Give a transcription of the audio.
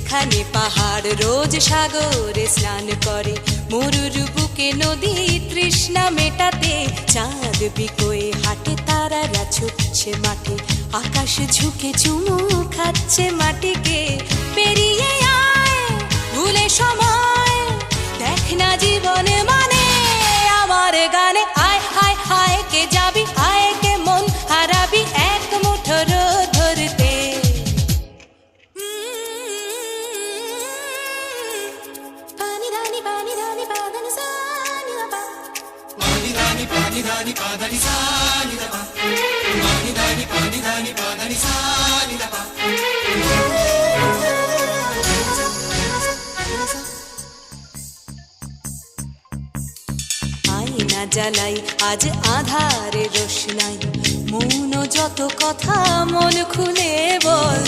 যেখানে পাহাড় রোজ সাগরে স্নান করে, মরুর বুকে নদী তৃষ্ণা মেটাতে, চাঁদ বিকোয়ে হাটে তারারা ছুটছে মাঠে, আকাশ ঝুঁকে চুমু খাচ্ছে মাটিকে। পেরিয়ে আয় ভুলে সময়, দেখ না জীবনে মানে আমার গানে। আয় হায় হায় কে যাবি, আয় কে মন হারাবি এক মুঠো রোদ ধরতে। পানি রানি পানি রানি পাদানি সানি বাবা, পানি রানি পানি রানি পাদানি সানি বাবা, পানি রানি পানি রানি পাদানি সানি বাবা। আয়না জ্বালাই আজ আধারে রোশনাই, মৌন যত কথা মন খুলে বল।